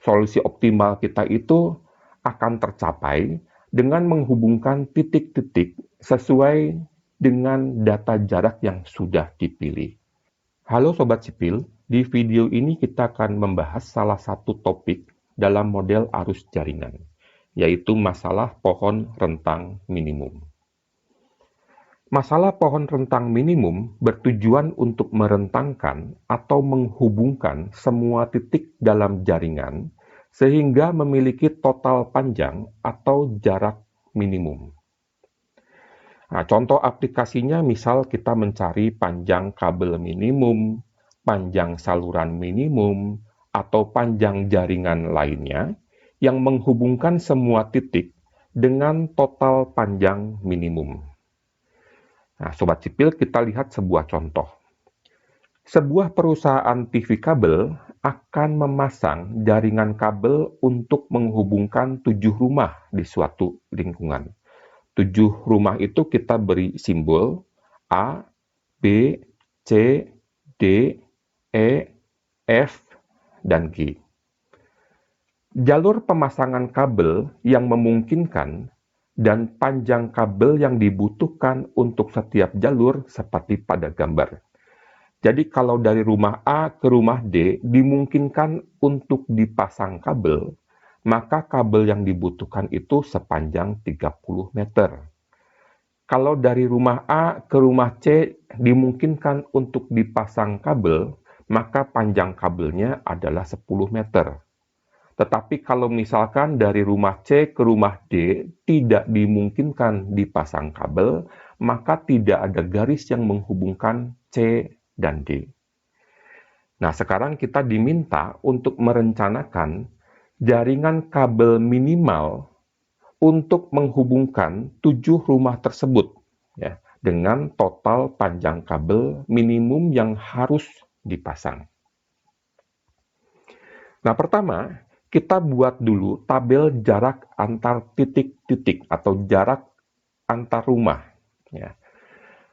Solusi optimal kita itu akan tercapai dengan menghubungkan titik-titik sesuai dengan data jarak yang sudah dipilih. Halo Sobat Sipil, di video ini kita akan membahas salah satu topik dalam model arus jaringan, yaitu masalah pohon rentang minimum. Masalah pohon rentang minimum bertujuan untuk merentangkan atau menghubungkan semua titik dalam jaringan sehingga memiliki total panjang atau jarak minimum. Nah, contoh aplikasinya misal kita mencari panjang kabel minimum, panjang saluran minimum, atau panjang jaringan lainnya yang menghubungkan semua titik dengan total panjang minimum. Nah, Sobat Sipil, kita lihat sebuah contoh. Sebuah perusahaan TV kabel akan memasang jaringan kabel untuk menghubungkan 7 rumah di suatu lingkungan. 7 rumah itu kita beri simbol A, B, C, D, E, F, dan G. Jalur pemasangan kabel yang memungkinkan dan panjang kabel yang dibutuhkan untuk setiap jalur seperti pada gambar. Jadi kalau dari rumah A ke rumah D dimungkinkan untuk dipasang kabel, maka kabel yang dibutuhkan itu sepanjang 30 meter. Kalau dari rumah A ke rumah C dimungkinkan untuk dipasang kabel, maka panjang kabelnya adalah 10 meter. Tetapi kalau misalkan dari rumah C ke rumah D tidak dimungkinkan dipasang kabel, maka tidak ada garis yang menghubungkan C dan D. Nah, sekarang kita diminta untuk merencanakan jaringan kabel minimal untuk menghubungkan 7 rumah tersebut ya, dengan total panjang kabel minimum yang harus dipasang. Nah, pertama, kita buat dulu tabel jarak antar titik-titik atau jarak antar rumah. Ya.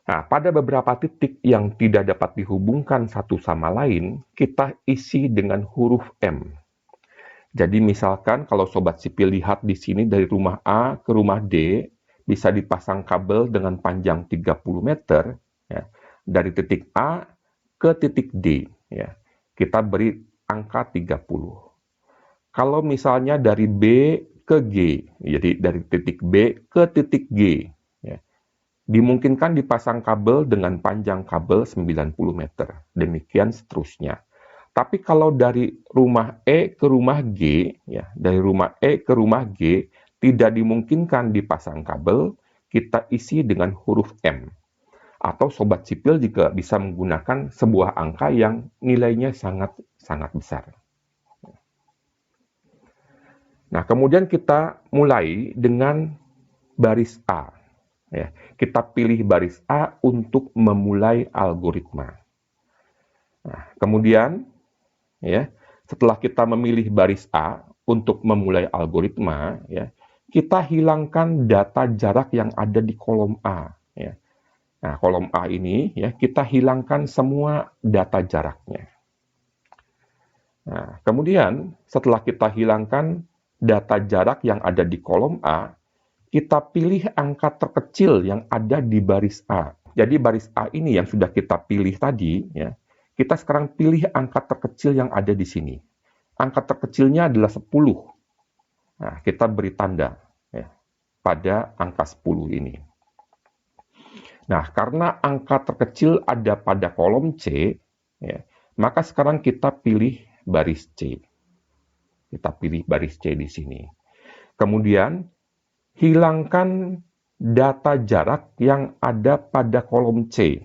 Nah, pada beberapa titik yang tidak dapat dihubungkan satu sama lain, kita isi dengan huruf M. Jadi misalkan kalau Sobat Sipil lihat di sini dari rumah A ke rumah D, bisa dipasang kabel dengan panjang 30 meter, ya, dari titik A ke titik D. Ya. Kita beri angka 30. Kalau misalnya dari B ke G, jadi dari titik B ke titik G, ya, dimungkinkan dipasang kabel dengan panjang kabel 90 meter, demikian seterusnya. Tapi kalau dari rumah E ke rumah G, ya, dari rumah E ke rumah G, tidak dimungkinkan dipasang kabel, kita isi dengan huruf M. Atau Sobat Sipil juga bisa menggunakan sebuah angka yang nilainya sangat besar. Nah, kemudian kita mulai dengan baris A. Ya, kita pilih baris A untuk memulai algoritma. Nah, kemudian, ya, setelah kita memilih baris A untuk memulai algoritma, ya, kita hilangkan data jarak yang ada di kolom A. Ya. Nah, kolom A ini, ya, kita hilangkan semua data jaraknya. Nah, kemudian setelah kita hilangkan data jarak yang ada di kolom A, kita pilih angka terkecil yang ada di baris A. Jadi baris A ini yang sudah kita pilih tadi, ya, kita sekarang pilih angka terkecil yang ada di sini. Angka terkecilnya adalah 10. Nah, kita beri tanda ya, pada angka 10 ini. Nah, karena angka terkecil ada pada kolom C, ya, maka sekarang kita pilih baris C. Kita pilih baris C di sini. Kemudian, hilangkan data jarak yang ada pada kolom C,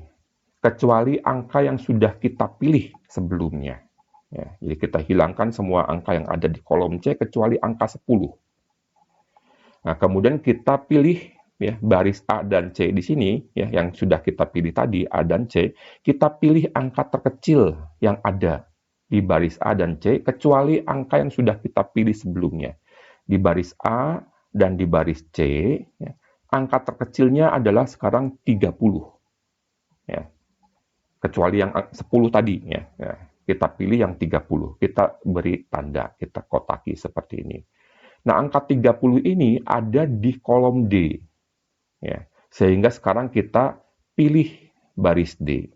kecuali angka yang sudah kita pilih sebelumnya. Ya, jadi kita hilangkan semua angka yang ada di kolom C, kecuali angka 10. Nah, kemudian kita pilih ya, baris A dan C di sini, ya, yang sudah kita pilih tadi, A dan C, kita pilih angka terkecil yang ada di baris A dan C, kecuali angka yang sudah kita pilih sebelumnya. Di baris A dan di baris C, ya, angka terkecilnya adalah sekarang 30. Ya. Kecuali yang 10 tadi. Ya. Kita pilih yang 30. Kita beri tanda, kita kotaki seperti ini. Nah, angka 30 ini ada di kolom D. Ya. Sehingga sekarang kita pilih baris D.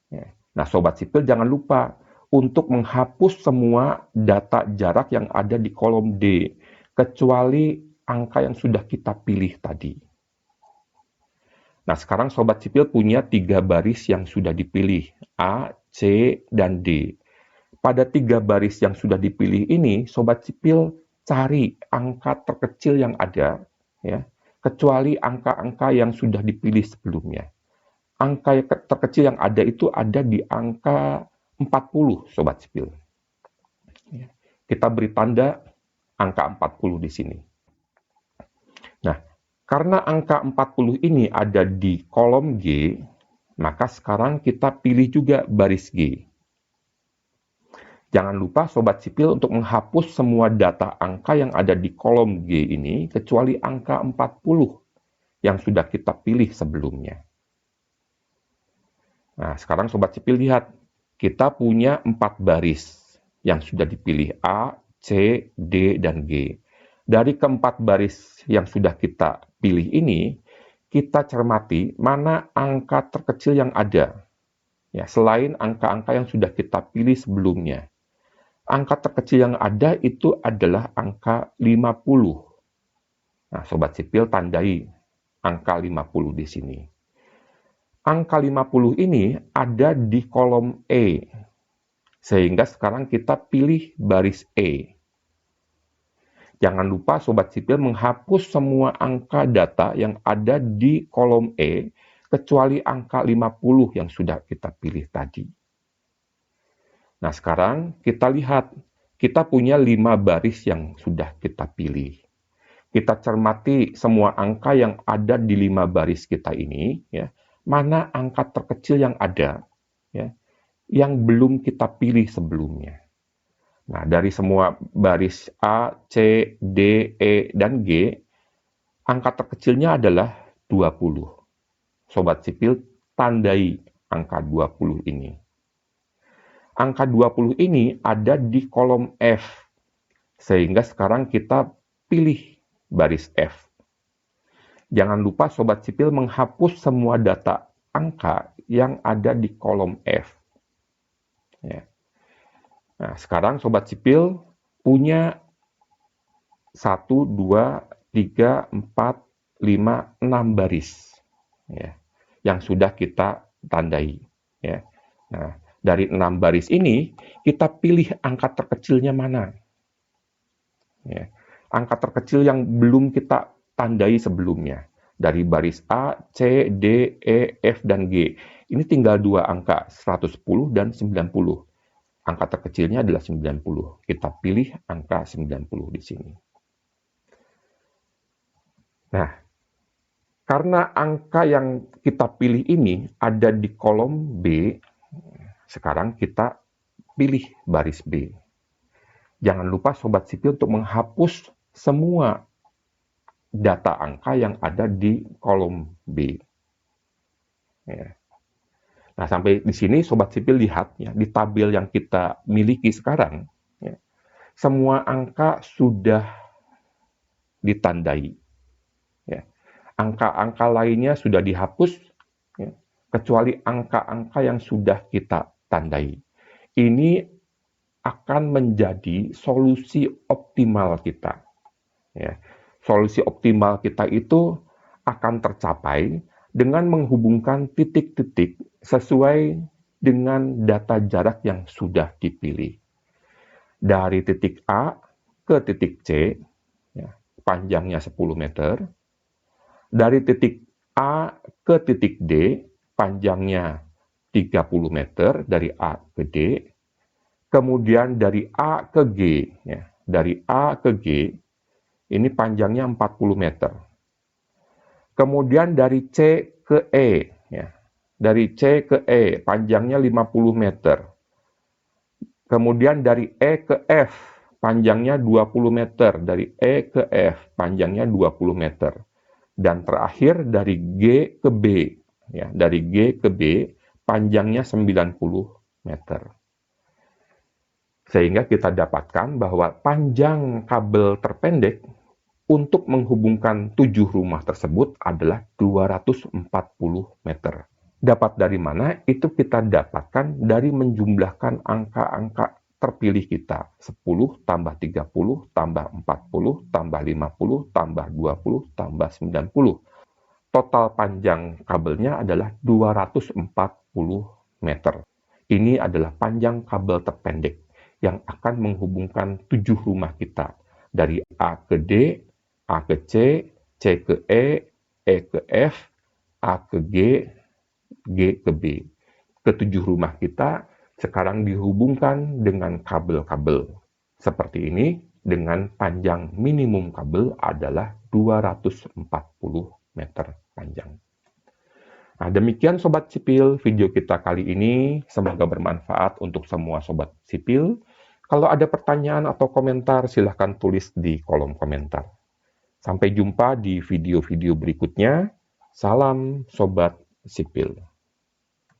Ya. Nah, Sobat Sipil jangan lupa untuk menghapus semua data jarak yang ada di kolom D, kecuali angka yang sudah kita pilih tadi. Nah, sekarang Sobat Sipil punya 3 baris yang sudah dipilih, A, C, dan D. Pada 3 baris yang sudah dipilih ini, Sobat Sipil cari angka terkecil yang ada, ya, kecuali angka-angka yang sudah dipilih sebelumnya. Angka terkecil yang ada itu ada di angka 40, Sobat Sipil. Kita beri tanda angka 40 di sini. Nah, karena angka 40 ini ada di kolom G, maka sekarang kita pilih juga baris G. Jangan lupa Sobat Sipil untuk menghapus semua data angka yang ada di kolom G ini, kecuali angka 40 yang sudah kita pilih sebelumnya. Nah, sekarang Sobat Sipil lihat, kita punya 4 baris yang sudah dipilih A, C, D, dan G. Dari keempat baris yang sudah kita pilih ini, kita cermati mana angka terkecil yang ada, ya, selain angka-angka yang sudah kita pilih sebelumnya. Angka terkecil yang ada itu adalah angka 50. Nah, Sobat Sipil tandai angka 50 di sini. Angka 50 ini ada di kolom E, sehingga sekarang kita pilih baris E. Jangan lupa Sobat Sipil menghapus semua angka data yang ada di kolom E, kecuali angka 50 yang sudah kita pilih tadi. Nah, sekarang kita lihat, kita punya 5 baris yang sudah kita pilih. Kita cermati semua angka yang ada di 5 baris kita ini, ya, mana angka terkecil yang ada, ya, yang belum kita pilih sebelumnya. Nah, dari semua baris A, C, D, E, dan G, angka terkecilnya adalah 20. Sobat Sipil tandai angka 20 ini. Angka 20 ini ada di kolom F, sehingga sekarang kita pilih baris F. Jangan lupa Sobat Sipil menghapus semua data angka yang ada di kolom F. Ya. Nah, sekarang Sobat Sipil punya 1, 2, 3, 4, 5, 6 baris, ya, yang sudah kita tandai. Ya. Nah, dari 6 baris ini, kita pilih angka terkecilnya mana. Ya. Angka terkecil yang belum kita tandai sebelumnya. Dari baris A, C, D, E, F, dan G. Ini tinggal 2 angka, 110 dan 90. Angka terkecilnya adalah 90. Kita pilih angka 90 di sini. Nah, karena angka yang kita pilih ini ada di kolom B, sekarang kita pilih baris B. Jangan lupa Sobat Sipil untuk menghapus semua data angka yang ada di kolom B. Ya. Nah, sampai di sini Sobat Sipil lihat, ya, di tabel yang kita miliki sekarang, ya, semua angka sudah ditandai. Ya. Angka-angka lainnya sudah dihapus, ya, kecuali angka-angka yang sudah kita tandai. Ini akan menjadi solusi optimal kita. Ya. Solusi optimal kita itu akan tercapai dengan menghubungkan titik-titik sesuai dengan data jarak yang sudah dipilih. Dari titik A ke titik C, ya, panjangnya 10 meter. Dari titik A ke titik D, panjangnya 30 meter dari A ke D. Kemudian dari A ke G, ya, dari A ke G, ini panjangnya 40 meter. Kemudian dari C ke E, ya, dari C ke E, panjangnya 50 meter. Kemudian dari E ke F, panjangnya 20 meter. Dari E ke F, panjangnya 20 meter. Dan terakhir dari G ke B, ya, dari G ke B, panjangnya 90 meter. Sehingga kita dapatkan bahwa panjang kabel terpendek untuk menghubungkan 7 rumah tersebut adalah 240 meter. Dapat dari mana? Itu kita dapatkan dari menjumlahkan angka-angka terpilih kita. 10 tambah 30 tambah 40 tambah 50 tambah 20 tambah 90. Total panjang kabelnya adalah 240 meter. Ini adalah panjang kabel terpendek yang akan menghubungkan 7 rumah kita. Dari A ke D, A ke C, C ke E ke F, A ke G, G ke B. Ketujuh rumah kita sekarang dihubungkan dengan kabel-kabel. Seperti ini, dengan panjang minimum kabel adalah 240 meter panjang. Nah, demikian Sobat Sipil video kita kali ini. Semoga bermanfaat untuk semua Sobat Sipil. Kalau ada pertanyaan atau komentar, silahkan tulis di kolom komentar. Sampai jumpa di video-video berikutnya. Salam Sobat Sipil.